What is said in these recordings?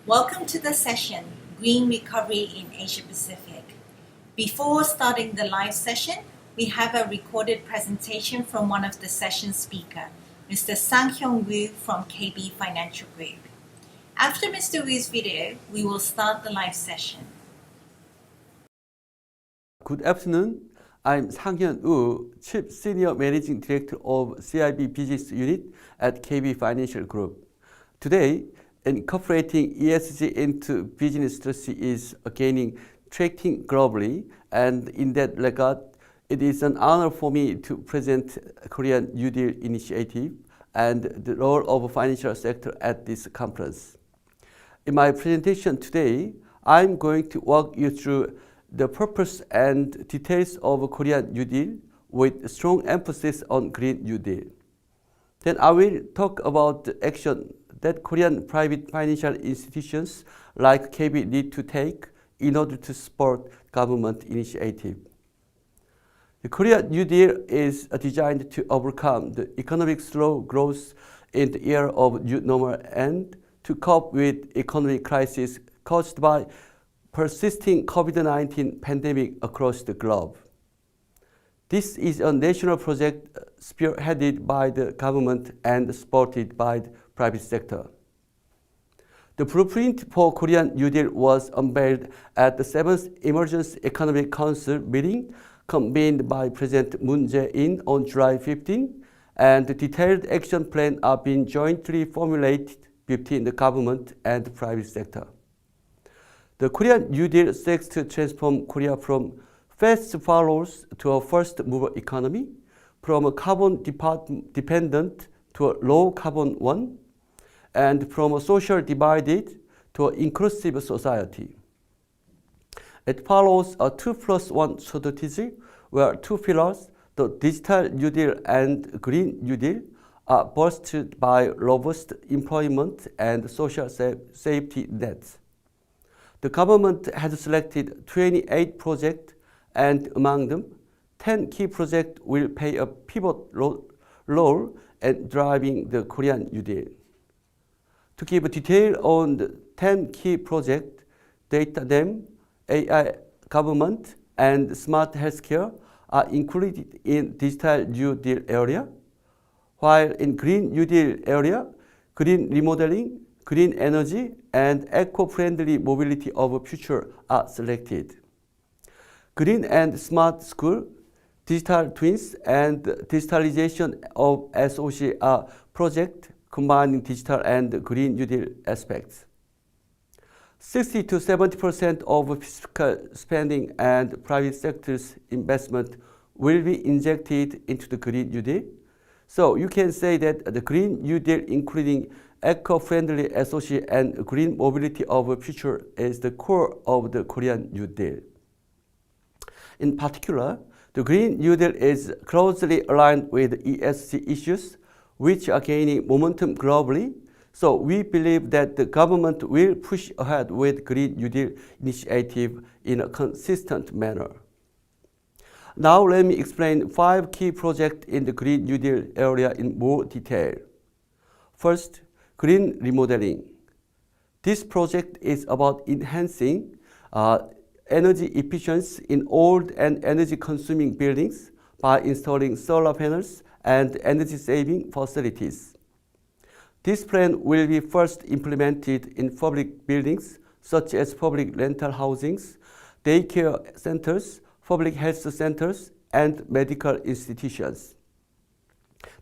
Welcome to the session, Green Recovery in Asia Pacific. Before starting the live session, we have a recorded presentation from one of the session speakers, Mr. Sang-Hyung Woo from KB Financial Group. After Mr. Woo's video, we will start the live session. Good afternoon. I'm Sang-Hyun Woo, Chief Senior Managing Director of CIB Business Unit at KB Financial Group. Today, incorporating ESG into business strategy is gaining traction globally, and in that regard, it is an honor for me to present Korean New Deal initiative and the role of financial sector at this conference. In my presentation today, I'm going to walk you through the purpose and details of Korean New Deal with strong emphasis on Green New Deal. Then I will talk about the action that Korean private financial institutions like KB need to take in order to support government initiative. The Korean New Deal is designed to overcome the economic slow growth in the era of new normal and to cope with economic crisis caused by persisting COVID-19 pandemic across the globe. This is a national project spearheaded by the government and supported by the private sector. The blueprint for Korean New Deal was unveiled at the 7th Emergency Economic Council meeting convened by President Moon Jae-in on July 15, and the detailed action plan are being jointly formulated between the government and the private sector. The Korean New Deal seeks to transform Korea from fast followers to a first mover economy, from a carbon dependent to a low carbon one, and from a social divided to an inclusive society. It follows a 2+1 strategy where two pillars, the Digital New Deal and Green New Deal, are bolstered by robust employment and social safety nets. The government has selected 28 projects, and among them, 10 key projects will play a pivotal role in driving the Korean New Deal. To give detail on the 10 key projects, data dam, AI government, and smart healthcare are included in Digital New Deal area, while in Green New Deal area, green remodeling, green energy, and eco-friendly mobility of future are selected. Green and smart school, digital twins, and digitalization of SOC are projects combining digital and Green New Deal aspects. 60 to 70% of fiscal spending and private sector's investment will be injected into the Green New Deal. So you can say that the Green New Deal, including eco-friendly SOC and green mobility of the future, is the core of the Korean New Deal. In particular, the Green New Deal is closely aligned with ESG issues, which are gaining momentum globally. So we believe that the government will push ahead with Green New Deal initiative in a consistent manner. Now let me explain 5 key projects in the Green New Deal area in more detail. First, green remodeling. This project is about enhancing energy efficiency in old and energy-consuming buildings by installing solar panels and energy-saving facilities. This plan will be first implemented in public buildings such as public rental housings, daycare centers, public health centers, and medical institutions.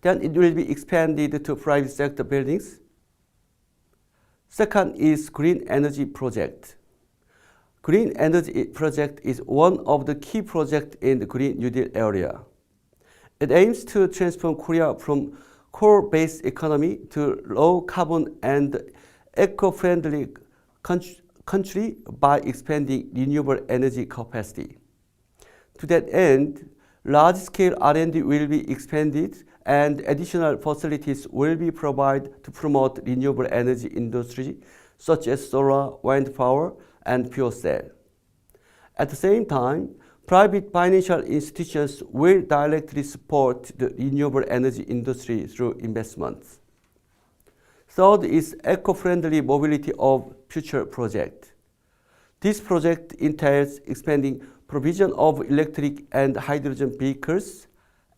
Then it will be expanded to private sector buildings. Second is green energy project. Green energy project is one of the key projects in the Green New Deal area. It aims to transform Korea from coal-based economy to low-carbon and eco-friendly country by expanding renewable energy capacity. To that end, large-scale R&D will be expanded and additional facilities will be provided to promote renewable energy industry such as solar, wind power, and fuel cell. At the same time, private financial institutions will directly support the renewable energy industry through investments. Third is eco-friendly mobility of future project. This project entails expanding provision of electric and hydrogen vehicles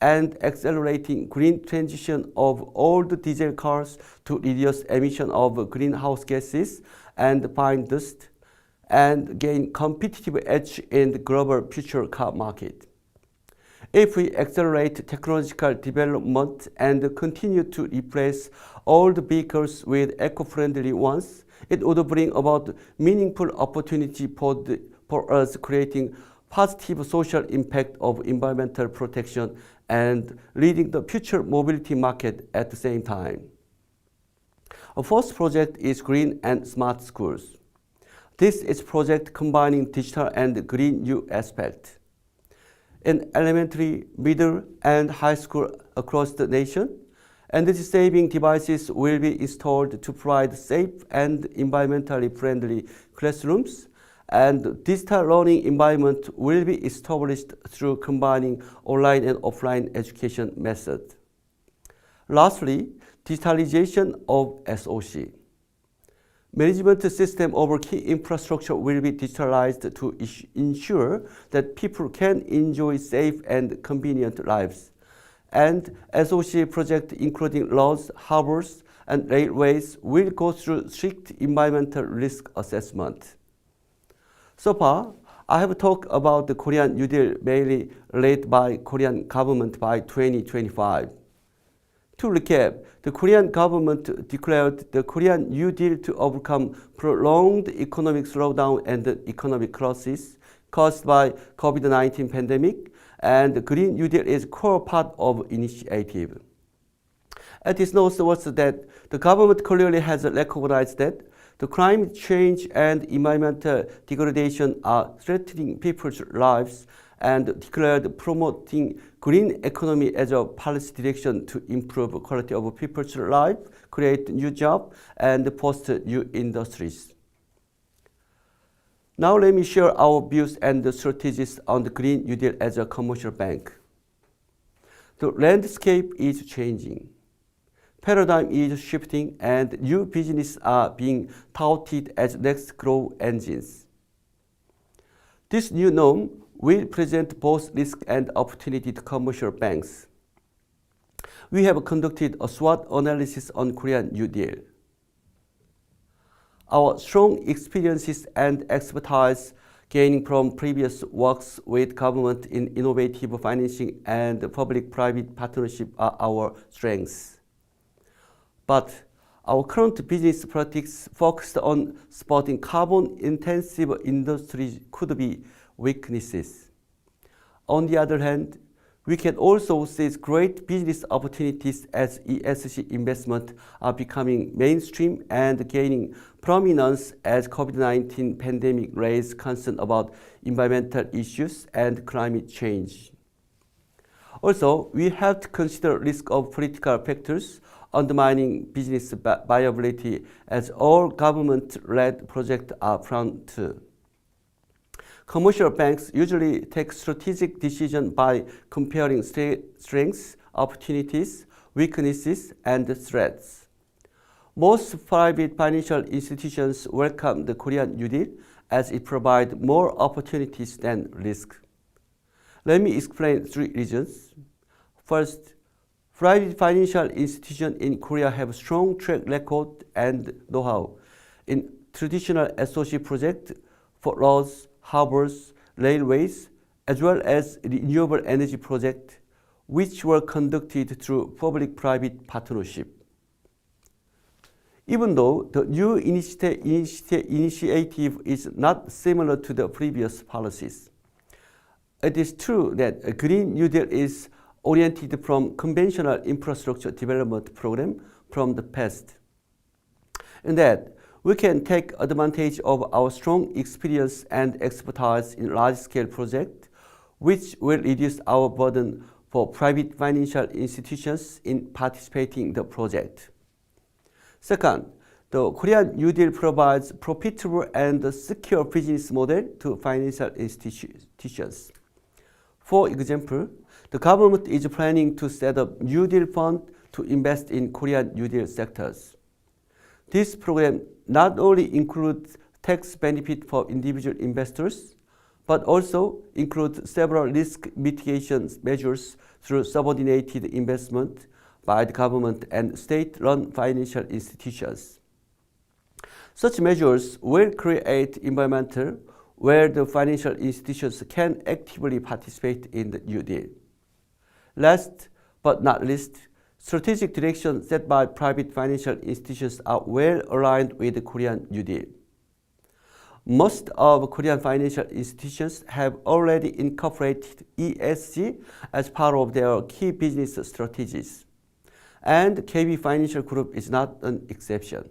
and accelerating green transition of old diesel cars to reduce emission of greenhouse gases and fine dust and gain competitive edge in the global future car market. If we accelerate technological development and continue to replace old vehicles with eco-friendly ones, it would bring about meaningful opportunity for us, creating positive social impact of environmental protection and leading the future mobility market at the same time. Our first project is Green and Smart Schools. This is a project combining digital and green U aspect. In elementary, middle, and high school across the nation, energy-saving devices will be installed to provide safe and environmentally friendly classrooms, and digital learning environment will be established through combining online and offline education methods. Lastly, digitalization of SOC. Management system over key infrastructure will be digitalized to ensure that people can enjoy safe and convenient lives. And SOC projects including roads, harbors, and railways will go through strict environmental risk assessment. So far, I have talked about the Korean New Deal mainly led by Korean government by 2025. To recap, the Korean government declared the Korean New Deal to overcome prolonged economic slowdown and the economic crisis caused by COVID-19 pandemic, and the Green New Deal is core part of initiative. It is noteworthy that the government clearly has recognized that the climate change and environmental degradation are threatening people's lives and declared promoting green economy as a policy direction to improve quality of people's life, create new jobs, and foster new industries. Now let me share our views and strategies on the Green New Deal as a commercial bank. The landscape is changing. Paradigm is shifting and new businesses are being touted as next growth engines. This new norm will present both risk and opportunity to commercial banks. We have conducted a SWOT analysis on Korean New Deal. Our strong experiences and expertise gaining from previous works with government in innovative financing and public-private partnership are our strengths. But our current business practice focused on supporting carbon-intensive industries could be weaknesses. On the other hand, we can also seize great business opportunities as ESG investment are becoming mainstream and gaining prominence as COVID-19 pandemic raised concern about environmental issues and climate change. Also, we have to consider risk of political factors undermining business viability as all government-led projects are prone to. Commercial banks usually take strategic decisions by comparing strengths, opportunities, weaknesses, and threats. Most private financial institutions welcome the Korean New Deal as it provides more opportunities than risk. Let me explain three reasons. First, private financial institutions in Korea have strong track record and know-how in traditional SOC projects for roads, harbors, railways, as well as renewable energy projects, which were conducted through public-private partnership. Even though the new initiative is not similar to the previous policies, it is true that a Green New Deal is oriented from conventional infrastructure development program from the past. In that, we can take advantage of our strong experience and expertise in large-scale projects, which will reduce our burden for private financial institutions in participating in the project. Second, the Korean New Deal provides profitable and secure business model to financial institutions. For example, the government is planning to set up New Deal fund to invest in Korean New Deal sectors. This program not only includes tax benefit for individual investors, but also includes several risk mitigation measures through subordinated investment by the government and state-run financial institutions. Such measures will create environment where the financial institutions can actively participate in the New Deal. Last but not least, strategic directions set by private financial institutions are well aligned with the Korean New Deal. Most of Korean financial institutions have already incorporated ESG as part of their key business strategies, and KB Financial Group is not an exception.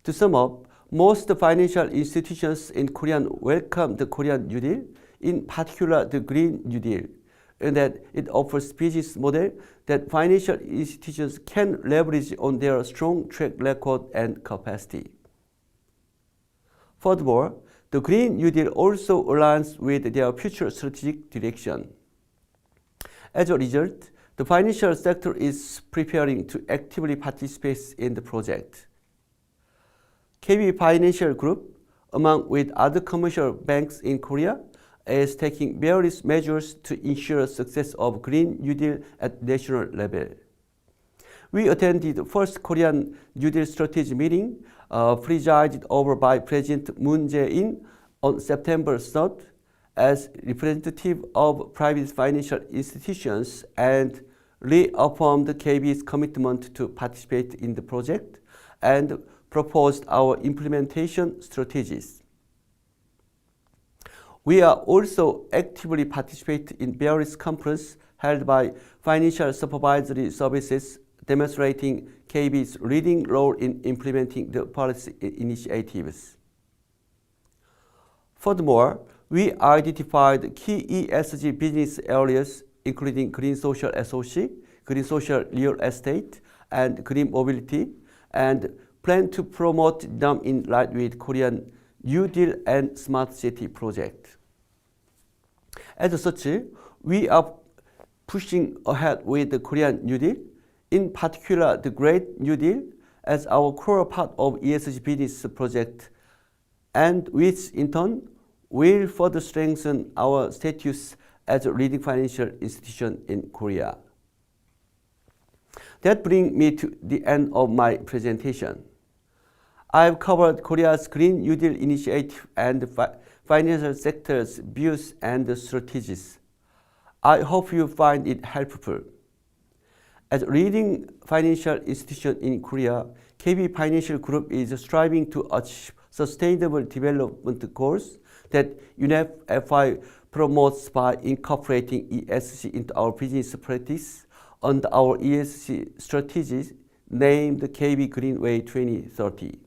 To sum up, most financial institutions in Korea welcome the Korean New Deal, in particular the Green New Deal, in that it offers business model that financial institutions can leverage on their strong track record and capacity. Furthermore, the Green New Deal also aligns with their future strategic direction. As a result, the financial sector is preparing to actively participate in the project. KB Financial Group, among with other commercial banks in Korea, is taking various measures to ensure success of Green New Deal at national level. We attended the first Korean New Deal strategy meeting presided over by President Moon Jae-in on September 3rd as representative of private financial institutions and reaffirmed KB's commitment to participate in the project and proposed our implementation strategies. We are also actively participating in various conferences held by financial supervisory services, demonstrating KB's leading role in implementing the policy initiatives. Furthermore, we identified key ESG business areas including green social SOC, green social real estate, and green mobility, and plan to promote them in line with Korean New Deal and Smart City project. As such, we are pushing ahead with the Korean New Deal, in particular the Great New Deal, as our core part of ESG business project, and which in turn will further strengthen our status as a leading financial institution in Korea. That brings me to the end of my presentation. I've covered Korea's Green New Deal initiative and the financial sector's views and strategies. I hope you find it helpful. As a leading financial institution in Korea, KB Financial Group is striving to achieve sustainable development goals that UNFI promotes by incorporating ESG into our business practice under our ESG strategies named KB Greenway 2030.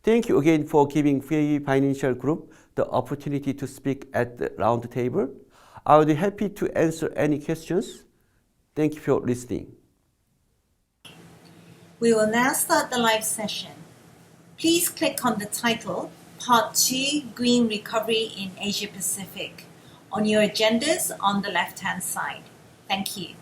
Thank you again for giving KB Financial Group the opportunity to speak at the round table. I will be happy to answer any questions. Thank you for listening. We will now start the live session. Please click on the title, Part 2, Green Recovery in Asia Pacific, on your agendas on the left-hand side. Thank you.